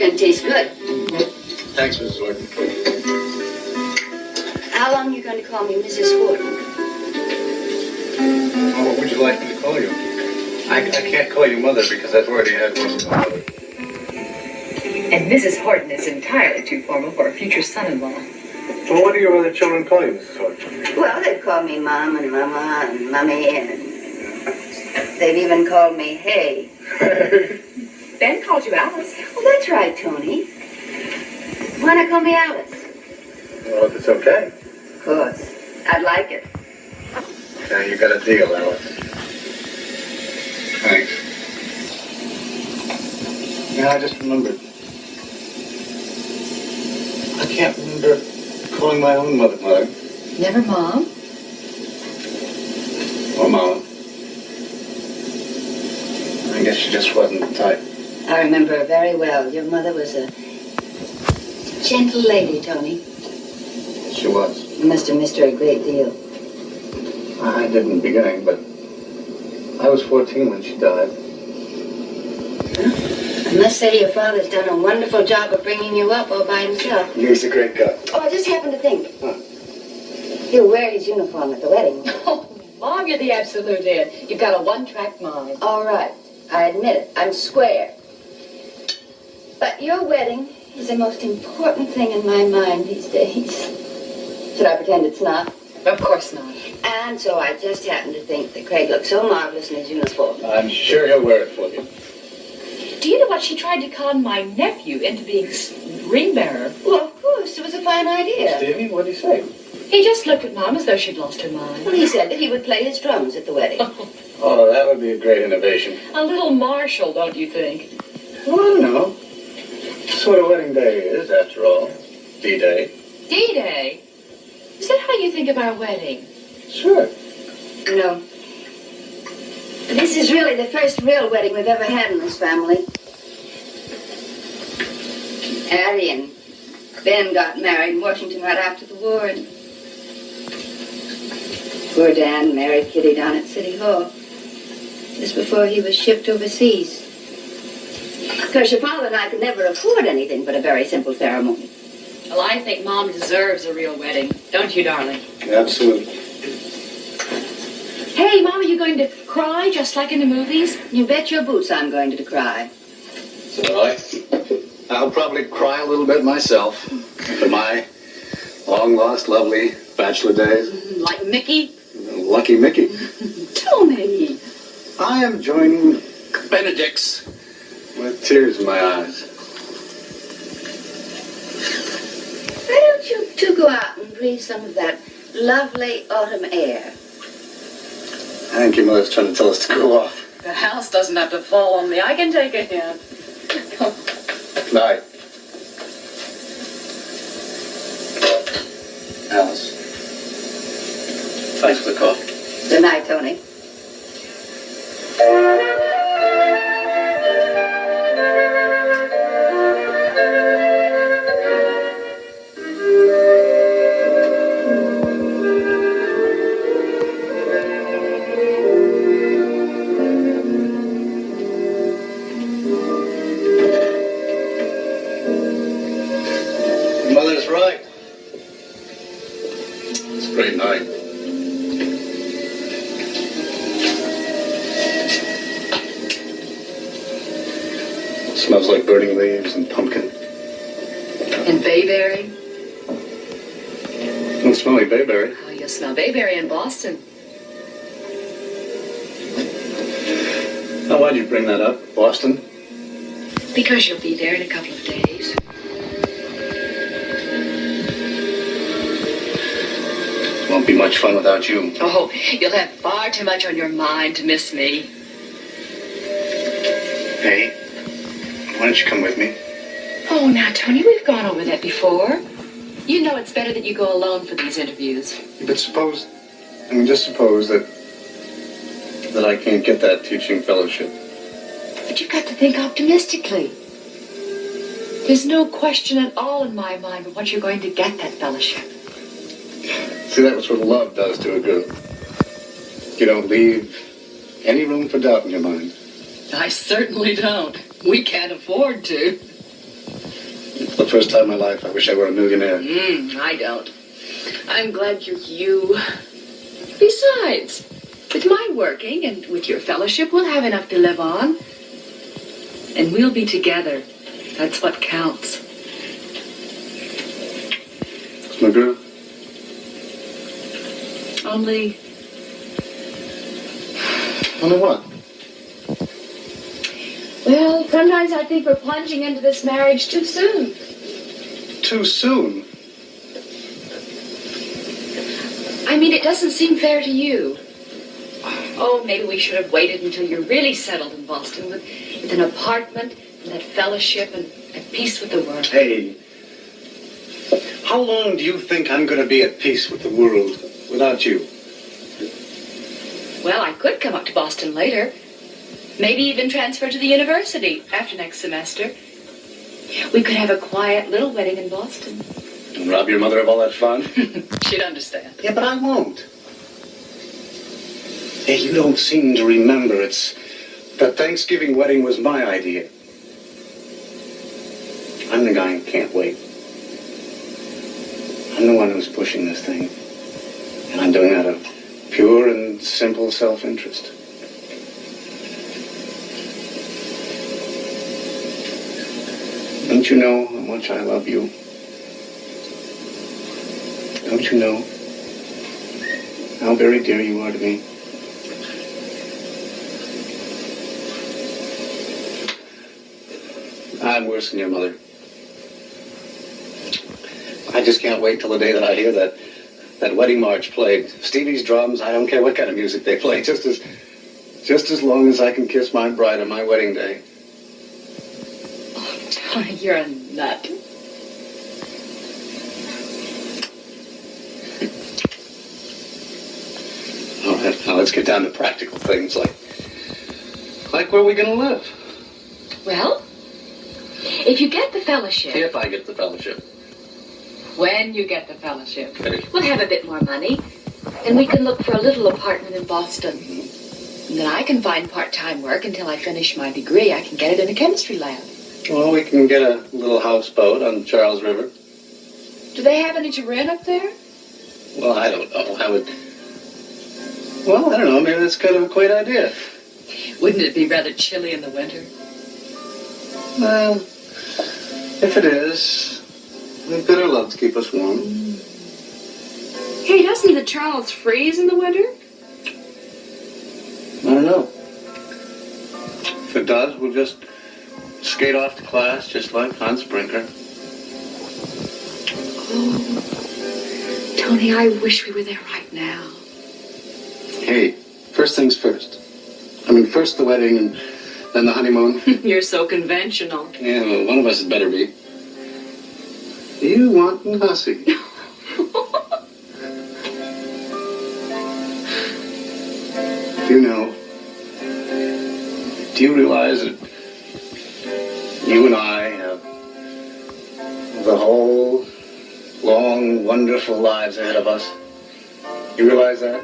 Chicken tastes good. Thanks, Mrs. Horton. How long are you going to call me Mrs. Horton? Well, what would you like me to call you? I can't call you Mother because I've already had one mother. And Mrs. Horton is entirely too formal for a future son-in-law. Well, what do your other children call you, Mrs. Horton? Well, they've called me Mom and Mama and Mummy, and they've even called me Hey. Ben called you Alice. Well, that's right, Tony. Why not call me Alice? Well, if it's okay. Of course. I'd like it. Now, you got a deal, Alice. Thanks. Yeah, I just remembered. I can't remember calling my own mother Mother. Never Mom? Or Mama. I guess she just wasn't the type. I remember her very well. Your mother was a gentle lady, Tony. She was. You must have missed her a great deal. I did in the beginning, but I was 14 when she died. I must say your father's done a wonderful job of bringing you up all by himself. He's a great guy. Oh, I just happened to think. Huh. He'll wear his uniform at the wedding. Oh, Mom, you're the absolute it. You've got a one-track mind. All right. I admit it. I'm square. But your wedding is the most important thing in my mind these days. Should I pretend it's not? Of course not. And so I just happened to think that Craig looked so marvelous in his uniform. I'm sure he'll wear it for you. Do you know what? She tried to con my nephew into being ring bearer. Well, of course. It was a fine idea. Stevie, what did he say? He just looked at Mom as though she'd lost her mind. Well, he said that he would play his drums at the wedding. Oh, that would be a great innovation. A little Marshall, don't you think? Well, I don't know. That's what a wedding day is, after all. D-Day. D-Day? Is that how you think of our wedding? Sure. No. This is really the first real wedding we've ever had in this family. Harry and Ben got married in Washington right after the war, and poor Dan married Kitty down at City Hall just before he was shipped overseas. Of course, your father and I could never afford anything but a very simple ceremony. Well, I think Mom deserves a real wedding. Don't you, darling? Absolutely. Hey, Mom, are you going to cry just like in the movies? You bet your boots I'm going to cry. So I'll probably cry a little bit myself for my long-lost, lovely bachelor days. Like Mickey? Lucky Mickey. Tony! I am joining Benedict's with tears in my eyes. Why don't you two go out and breathe some of that lovely autumn air? I think your mother's trying to tell us to go off. The house doesn't have to fall on me. I can take a hint. Night. Alice. Thanks for the call. Good night, Tony. Mother's right. It's a great night. Smells like burning leaves and pumpkin. And bayberry? Don't smell like bayberry. Oh, you'll smell bayberry in Boston. Now, why'd you bring that up? Boston? Because you'll be there in a couple of days. Won't be much fun without you. Oh, you'll have far too much on your mind to miss me. Hey, why don't you come with me? Oh, now, Tony, we've gone over that before. You know it's better that you go alone for these interviews. But suppose, just suppose that I can't get that teaching fellowship. But you've got to think optimistically. There's no question at all in my mind but what you're going to get that fellowship. See, that's what love does to a girl. You don't leave any room for doubt in your mind. I certainly don't. We can't afford to. For the first time in my life, I wish I were a millionaire. I don't. I'm glad you're you. Besides, with my working and with your fellowship, we'll have enough to live on. And we'll be together. That's what counts. It's my girl. Only What? well, sometimes I think we're plunging into this marriage too soon. Too soon? I mean, it doesn't seem fair to you. Oh, maybe we should have waited until you're really settled in Boston with an apartment and that fellowship and at peace with the world. Hey, how long do you think I'm going to be at peace with the world without you? Well, I could come up to Boston later. Maybe even transfer to the university after next semester. We could have a quiet little wedding in Boston. And rob your mother of all that fun? She'd understand. Yeah, but I won't. Hey, you don't seem to remember. That Thanksgiving wedding was my idea. I'm the guy who can't wait. I'm the one who's pushing this thing. And I'm doing it out of pure and simple self-interest. Don't you know how much I love you? Don't you know how very dear you are to me? I'm worse than your mother. I just can't wait till the day that I hear that wedding march played. Stevie's drums, I don't care what kind of music they play, just as long as I can kiss my bride on my wedding day. Oh, Tony, you're a nut. All right, now let's get down to practical things like where are we going to live? Well, if you get the fellowship, If I get the fellowship. when you get the fellowship, Okay. we'll have a bit more money, and we can look for a little apartment in Boston. And then I can find part-time work until I finish my degree. I can get it in a chemistry lab. Well, we can get a little houseboat on Charles River. Do they have any to rent up there? Well, I don't know. Well, I don't know. Maybe that's kind of a quaint idea. Wouldn't it be rather chilly in the winter? Well, if it is, we'd better love to keep us warm. Hey, doesn't the Charles freeze in the winter? I don't know. If it does, we'll just skate off to class just like Hans Brinker. Oh, Tony, I wish we were there right now. Hey, first things first. I mean, first the wedding and then the honeymoon. You're so conventional. Yeah, well, one of us had better be. You wantin' hussy. Do you realize that you and I have the whole long, wonderful lives ahead of us? You realize that?